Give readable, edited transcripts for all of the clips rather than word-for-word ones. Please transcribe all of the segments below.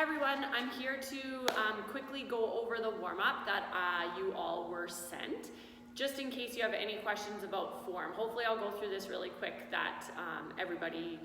Hi everyone, I'm here to quickly go over the warm-up that you all were sent, just in case you have any questions about form. Hopefully I'll go through this really quick that everybody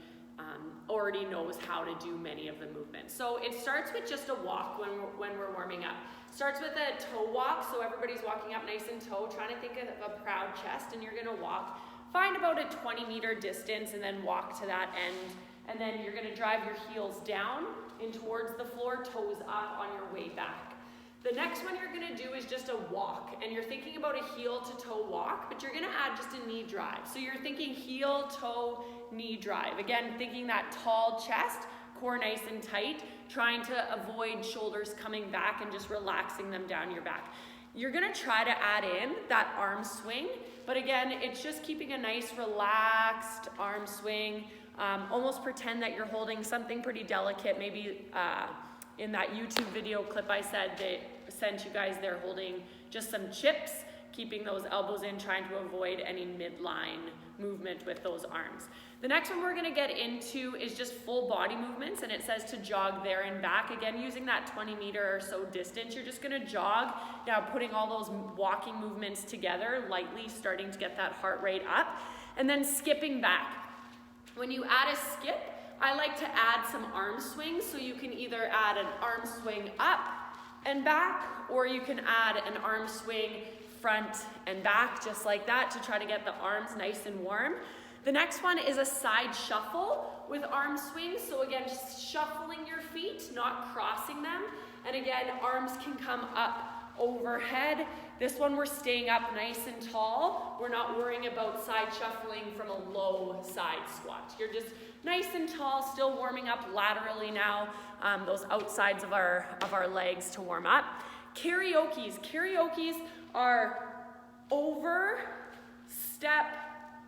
already knows how to do many of the movements. So it starts with just a walk when we're warming up. Starts with a toe walk, so everybody's walking up nice and toe, trying to think of a proud chest, and you're gonna walk. Find about a 20-meter distance and then walk to that end. And then you're gonna drive your heels down in towards the floor, toes up on your way back. The next one you're gonna do is just a walk, and you're thinking about a heel to toe walk, but you're gonna add just a knee drive. So you're thinking heel, toe, knee drive. Again, thinking that tall chest, core nice and tight, trying to avoid shoulders coming back and just relaxing them down your back. You're gonna try to add in that arm swing, but again, it's just keeping a nice relaxed arm swing. Almost pretend that you're holding something pretty delicate. Maybe in that YouTube video clip I said they sent you guys, they're holding just some chips, keeping those elbows in, trying to avoid any midline movement with those arms. The next one we're gonna get into is just full body movements, and it says to jog there and back. Again, using that 20-meter or so distance, you're just gonna jog, now putting all those walking movements together, lightly starting to get that heart rate up, and then skipping back. When you add a skip, I like to add some arm swings, so you can either add an arm swing up and back, or you can add an arm swing front and back, just like that, to try to get the arms nice and warm. The next one is a side shuffle with arm swings. So again, just shuffling your feet, not crossing them. And again, arms can come up overhead. This one we're staying up nice and tall. We're not worrying about side shuffling from a low side squat. You're just nice and tall, still warming up laterally now, those outsides of our legs to warm up. Karaokes. Karaokes are over, step,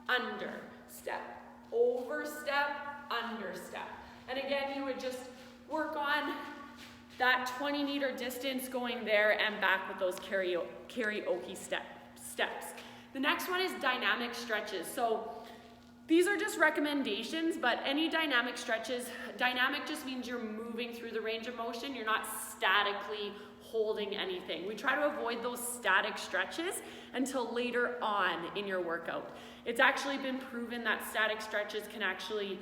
under, step, over, step, under, step. And again, you would just work on that 20-meter distance going there and back with those karaoke steps. The next one is dynamic stretches. So these are just recommendations, but any dynamic stretches, dynamic just means you're moving through the range of motion. You're not statically holding anything. We try to avoid those static stretches until later on in your workout. It's actually been proven that static stretches can actually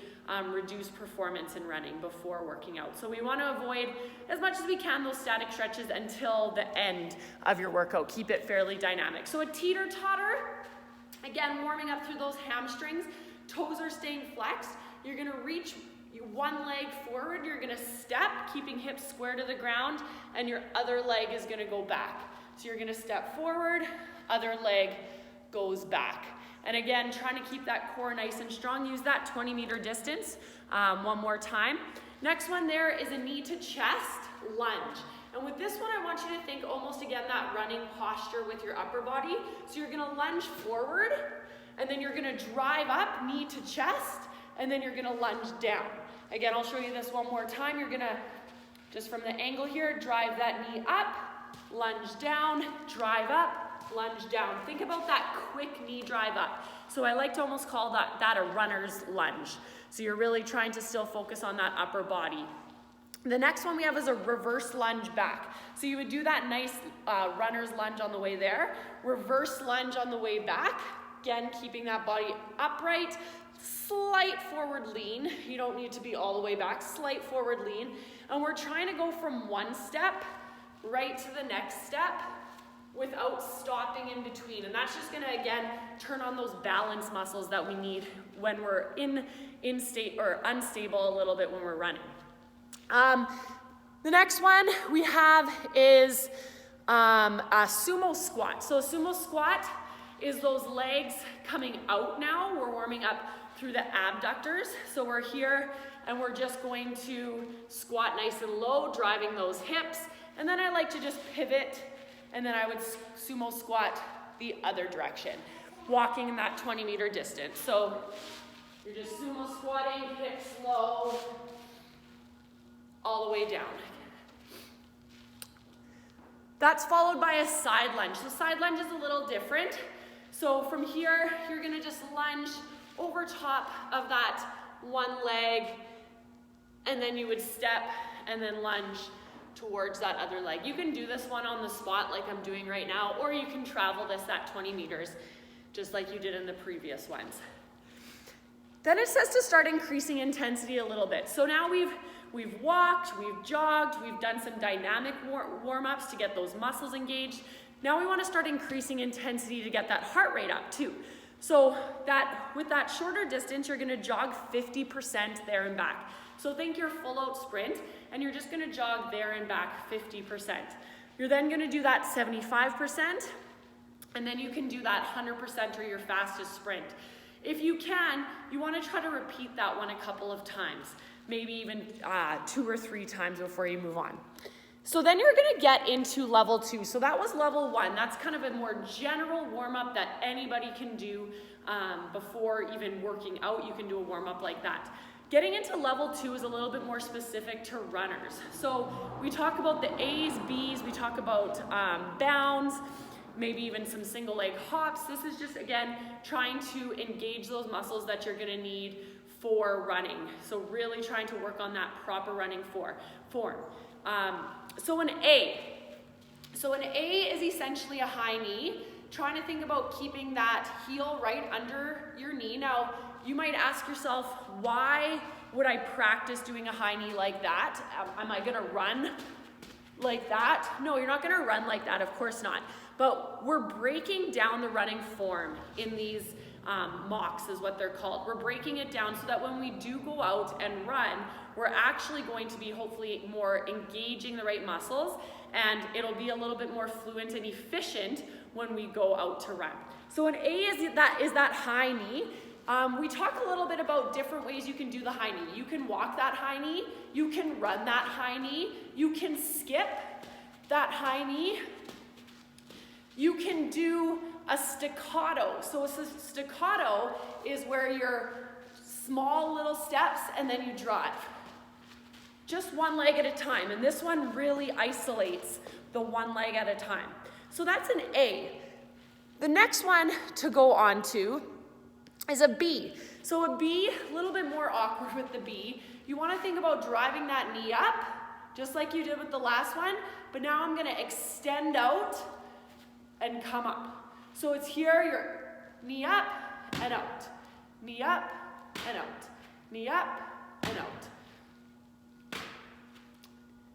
reduce performance in running before working out. So we want to avoid as much as we can those static stretches until the end of your workout. Keep it fairly dynamic. So a teeter-totter, again, warming up through those hamstrings. Toes are staying flexed. You're going to reach one leg forward, you're gonna step, keeping hips square to the ground, and your other leg is gonna go back. So you're gonna step forward, other leg goes back. And again, trying to keep that core nice and strong. Use that 20-meter distance one more time. Next one there is a knee to chest lunge. And with this one, I want you to think almost again that running posture with your upper body. So you're gonna lunge forward, and then you're gonna drive up, knee to chest, and then you're gonna lunge down. Again, I'll show you this one more time. You're gonna, just from the angle here, drive that knee up, lunge down, drive up, lunge down. Think about that quick knee drive up. So I like to almost call that a runner's lunge. So you're really trying to still focus on that upper body. The next one we have is a reverse lunge back. So you would do that nice runner's lunge on the way there, reverse lunge on the way back. Again, keeping that body upright, slight forward lean. You don't need to be all the way back, slight forward lean. And we're trying to go from one step right to the next step without stopping in between. And that's just gonna, again, turn on those balance muscles that we need when we're in state or unstable a little bit when we're running. The next one we have is a sumo squat. So a sumo squat is those legs coming out now. We're warming up through the abductors. So we're here and we're just going to squat nice and low, driving those hips. And then I like to just pivot, and then I would sumo squat the other direction, walking in that 20-meter distance. So you're just sumo squatting, hips low, all the way down. That's followed by a side lunge. So side lunge is a little different. So from here, you're gonna just lunge over top of that one leg, and then you would step and then lunge towards that other leg. You can do this one on the spot like I'm doing right now, or you can travel this at 20 meters, just like you did in the previous ones. Then it says to start increasing intensity a little bit. So now we've walked, we've jogged, we've done some dynamic warm-ups to get those muscles engaged. Now we want to start increasing intensity to get that heart rate up too. So with that shorter distance, you're going to jog 50% there and back. So think your full out sprint, and you're just going to jog there and back 50%. You're then going to do that 75%, and then you can do that 100% or your fastest sprint. If you can, you want to try to repeat that one a couple of times, maybe even 2 or 3 times before you move on. So then you're going to get into level 2. So that was level 1. That's kind of a more general warm-up that anybody can do before even working out. You can do a warm-up like that. Getting into level 2 is a little bit more specific to runners. So we talk about the A's, B's, we talk about bounds, maybe even some single leg hops. This is just, again, trying to engage those muscles that you're going to need for running. So really trying to work on that proper running form. So an A is essentially a high knee, trying to think about keeping that heel right under your knee. Now, you might ask yourself, why would I practice doing a high knee like that? Am I gonna run like that? No, you're not gonna run like that, of course not. But we're breaking down the running form in these mocks is what they're called. We're breaking it down so that when we do go out and run, we're actually going to be hopefully more engaging the right muscles, and it'll be a little bit more fluent and efficient when we go out to run. So an A is that high knee. We talk a little bit about different ways you can do the high knee. You can walk that high knee, you can run that high knee, you can skip that high knee, you can do a staccato. So a staccato is where you're small little steps and then you drive. Just one leg at a time, and this one really isolates the one leg at a time. So that's an A. The next one to go on to is a B. So a B, a little bit more awkward with the B. You want to think about driving that knee up, just like you did with the last one, but now I'm going to extend out and come up. So it's here, your knee up and out, knee up and out, knee up and out.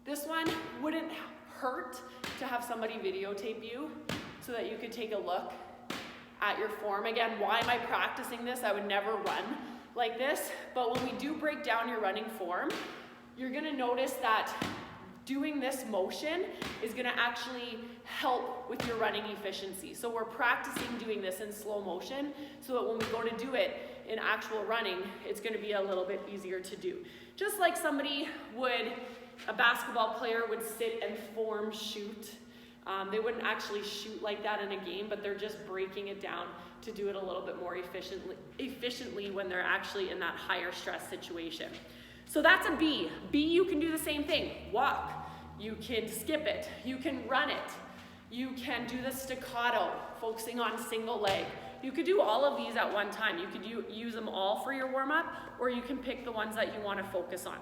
This one wouldn't hurt to have somebody videotape you so that you could take a look at your form. Again, why am I practicing this? I would never run like this, but when we do break down your running form, you're gonna notice that doing this motion is gonna actually help with your running efficiency. So we're practicing doing this in slow motion so that when we go to do it in actual running, it's gonna be a little bit easier to do. Just like a basketball player would sit and form shoot. They wouldn't actually shoot like that in a game, but they're just breaking it down to do it a little bit more efficiently when they're actually in that higher stress situation. So that's a B. B, you can do the same thing. Walk. You can skip it. You can run it. You can do the staccato, focusing on single leg. You could do all of these at one time. You could use them all for your warm-up, or you can pick the ones that you want to focus on.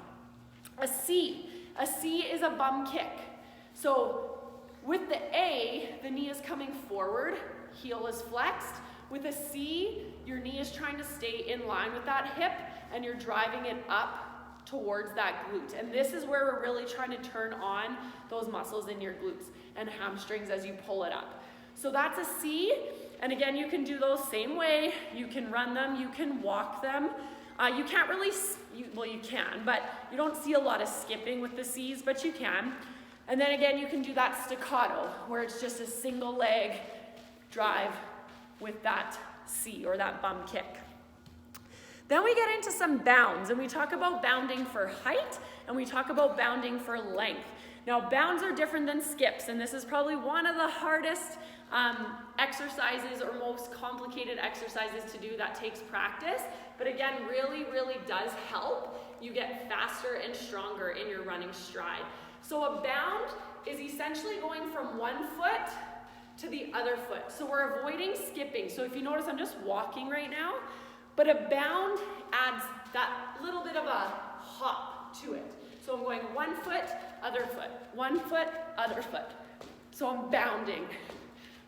A C is a bum kick. So with the A, the knee is coming forward, heel is flexed. With a C, your knee is trying to stay in line with that hip, and you're driving it up towards that glute. And this is where we're really trying to turn on those muscles in your glutes and hamstrings as you pull it up. So that's a C, and again, you can do those same way. You can run them, you can walk them. You can't really, you can, but you don't see a lot of skipping with the C's, but you can. And then again, you can do that staccato, where it's just a single leg drive with that C, or that bum kick. Then we get into some bounds, and we talk about bounding for height, and we talk about bounding for length. Now, bounds are different than skips, and this is probably one of the hardest exercises or most complicated exercises to do that takes practice, but again, really, really does help you get faster and stronger in your running stride. So a bound is essentially going from one foot to the other foot. So we're avoiding skipping. So if you notice, I'm just walking right now, but a bound adds that little bit of a hop to it. So I'm going 1 foot, other foot, 1 foot, other foot. So I'm bounding.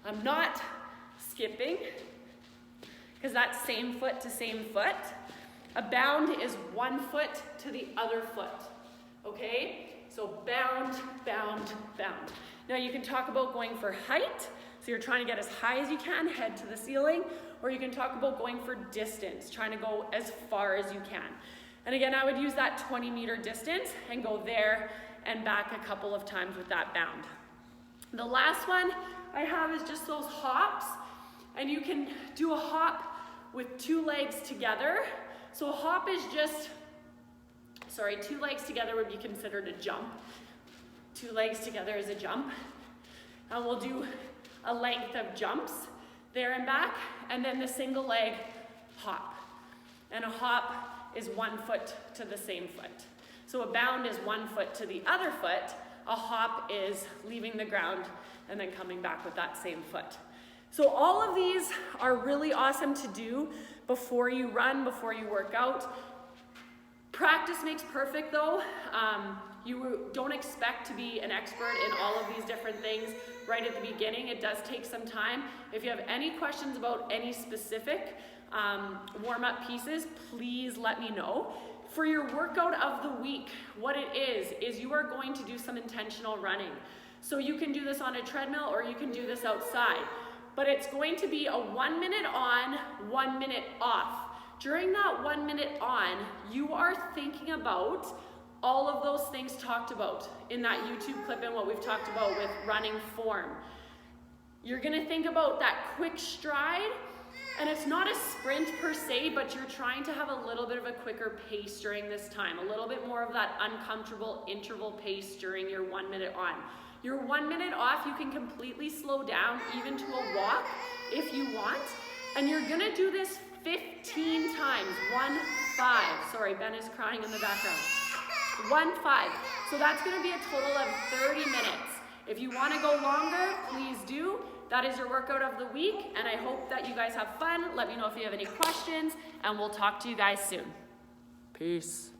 I'm not skipping, because that's same foot to same foot. A bound is 1 foot to the other foot, okay? So bound, bound, bound. Now you can talk about going for height, so you're trying to get as high as you can, head to the ceiling, or you can talk about going for distance, trying to go as far as you can. And again, I would use that 20-meter distance and go there and back a couple of times with that bound. The last one I have is just those hops, and you can do a hop with 2 legs together. So a hop is just, 2 legs together would be considered a jump. 2 legs together is a jump. And we'll do a length of jumps there and back, and then the single leg hop. And a hop is 1 foot to the same foot. So a bound is 1 foot to the other foot. A hop is leaving the ground and then coming back with that same foot. So all of these are really awesome to do before you run, before you work out. Practice makes perfect though. You don't expect to be an expert in all of these different things right at the beginning. It does take some time. If you have any questions about any specific warm-up pieces, please let me know. For your workout of the week, what it is you are going to do some intentional running. So you can do this on a treadmill or you can do this outside. But it's going to be a 1 minute on, 1 minute off. During that 1 minute on, you are thinking about all of those things talked about in that YouTube clip and what we've talked about with running form. You're gonna think about that quick stride, and it's not a sprint per se, but you're trying to have a little bit of a quicker pace during this time, a little bit more of that uncomfortable interval pace during your 1 minute on. Your 1 minute off, you can completely slow down even to a walk if you want, and you're gonna do this 15 times, 1, 5. Sorry, Ben is crying in the background. 1, 5. So that's gonna be a total of 30 minutes. If you wanna go longer, please do. That is your workout of the week, and I hope that you guys have fun. Let me know if you have any questions, and we'll talk to you guys soon. Peace.